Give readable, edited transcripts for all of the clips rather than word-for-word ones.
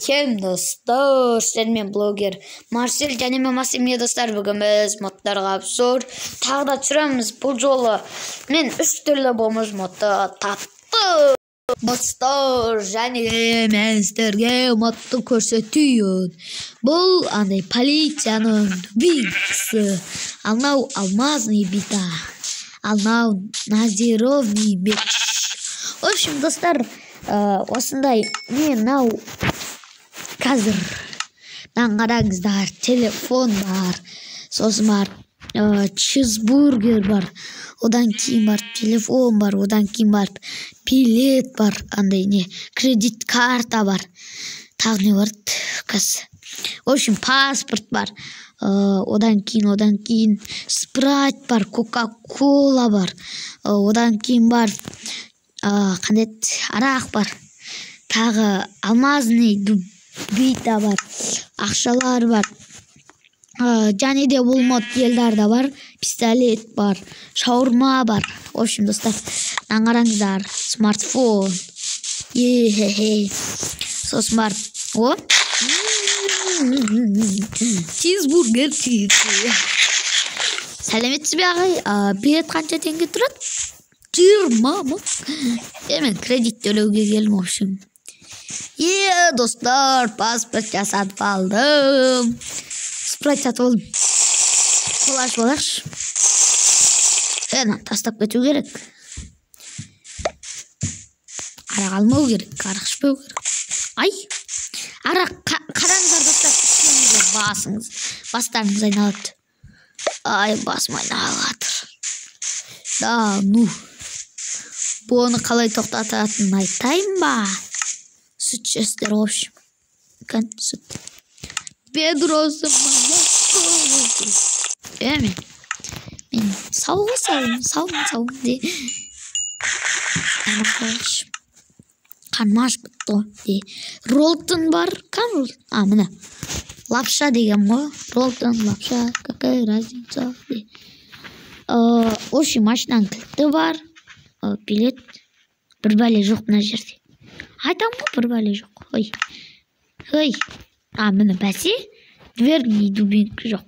Кем достар, мен блогер Марсель және мен Масимия достар, бүгін біз модтарға обзор тағы да түсіреміз. Бұл жолы мен 3 түрлі болмыш модты тапты. Достар, және мен сіздерге модты көрсетейін. Бұл андай полицияның дубинкасы. Анау алмазный бита. Анау назировный меч. В общем, достар, осындай мен нау қазір қараңыздар, телефон бар, сосын бар, чизбургер бар, одан кейін бар, телефон бар, одан кейін бар, билет бар, андай не, кредит карта бар, тағы не бар, в общем, паспорт бар, одан кейін спрайт бар, кока-кола бар, одан кейін бар, қандай арақ бар, тағы алмазный бита бар, ақшалар бар, және де бұл мод елдарда бар, пистолет бар, шаурма бар. В общем, достар, қараңыздар, смартфон, сосын бар, о, чизбургер чизи. Сәлеметсіз бе ағай, билет қанша теңге тұрады? 20 мың. Мен кредит төлеуге келдім, в общем. Достар, паспорт жасатып алдым. Спрайт сатып алдым. Қолаш болаш. Тастап кету керек. Арақ алмау керек, арақ ішпеу керек. Ай, арақ қараңыздар достар, басыңыз, бастарыңыз айналады. Ай, басым айналады. Да, ну, бұны қалай тоқтататынын айтайын ба? Süt çeşitleri hoş. Bakın süt. Pedro'su молоко. Değil mi? Ben savun diye. Hoş. Kanmaş bıttı diye. Rolton var. Kan Rolton. Mına. Lapşa diyeceğim o. Rolton, lapşa. Какая разница diye. Hoş maçtan kıldı var. Bilet. Bir bale жоқ мына жерде. Айтам ғой, бір бәле жоқ. Хой. Міне бәсе, дверный дубинка жоқ.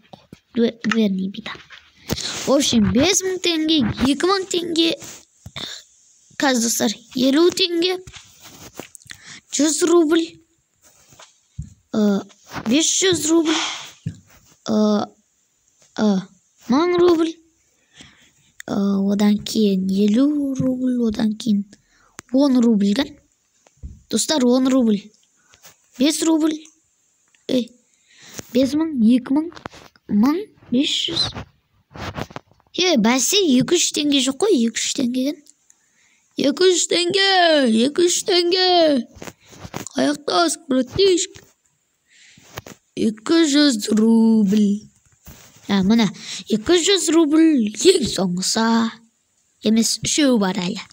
Дверный бита. В общем, 5000 теңге, 2000 теңге, қазір 50 теңге, 100 рубль, 500 рубль, 1000 рубль, одан кейін 50 рубль, одан кейін 10 рубль kan? Dostlar 10 rubl, 5 rubl, 5000, 2000, 1000, 500. Бәсе 200 теңге жоқ қой, 200 теңге. 200 теңге. Қаяқтас, братишка. 200 рубль. Мына 200 рубль ең соңғысы. Емес, үшеу бар әлі.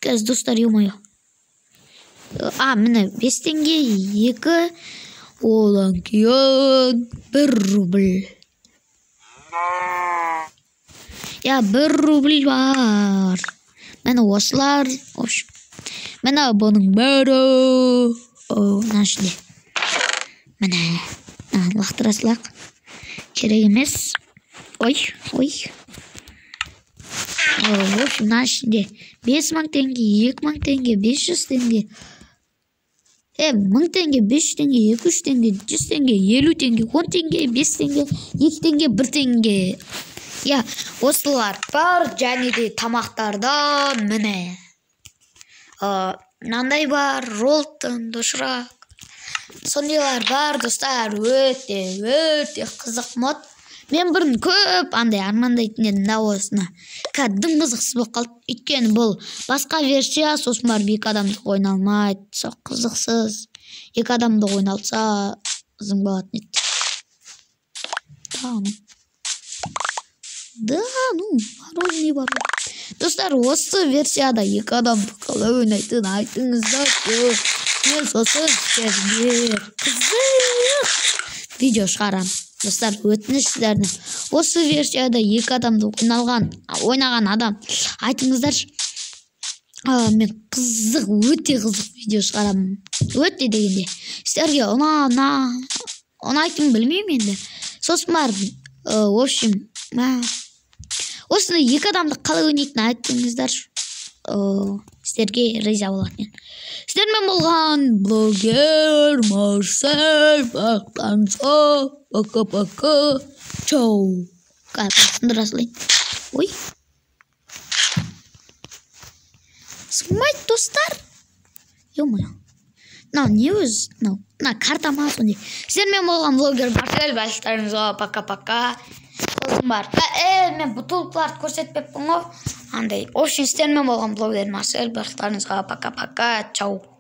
Kız dostlar yumuyor. Mine 5 tenge 2 olan kiyon 1 rubl. Ya 1 rubl var. Mene oslar. Mene bunun baro. Našli. Mene. Lahtırasılak. Керек емес. Ой. В общем, нашли 5000 теңге, 2000 теңге, 500 теңге. 1000 теңге, 500 теңге, 200 теңге, 100 теңге, 50 теңге, 10 теңге, 5 теңге, 2 теңге, 1 теңге. Осылар бар, және де тамақтарда міне. Мынандай бар, Rolton, дошырақ. Сондайлар бар, достар, өте қызық мод. Мен бұрын көп андай армандайтын едім да осыны. Кәдім қызықсыз болып қалды. Өйткені бұл басқа версия, сосын бар 2 адамдық ойналмайды. Сол қызықсыз. 2 адамдық ойналса зың болатын еді. Да, мороженое бар. Достар, осы версияда 2 адамдық қалай ойнайтын айтыңыздар. Мен сосын сіздерге қызық видео шығарам. Достар, өтініш сіздердің. Осы версияда 2 адамды ойнаған адам айтыңыздаршы. Мен өте қызық видео шығарамын. Өте дегенде. Сіздерге ұнайтынын білмеймін енді. Сосын барып, в общем, осындай екі адамды қалай ойнайтынын айтыңыздар. Сіздерге риза болатын. Сіздермен болған блогер Марсель Бақтанса. Пока-пока. Чау. Сындырасылайын. Ой. Сымайды достар. Ё-моё. Не өз? Карта ма сондай. Сіздермен болған блогер Марсель Бақтанса. Пока-пока. Сосын бар. Мен бұтылыпларды көрсетпеппін ғой. Андай. Общем, сіздермен болған блогер Марсель Бақтанса. Пока-пока. Чау.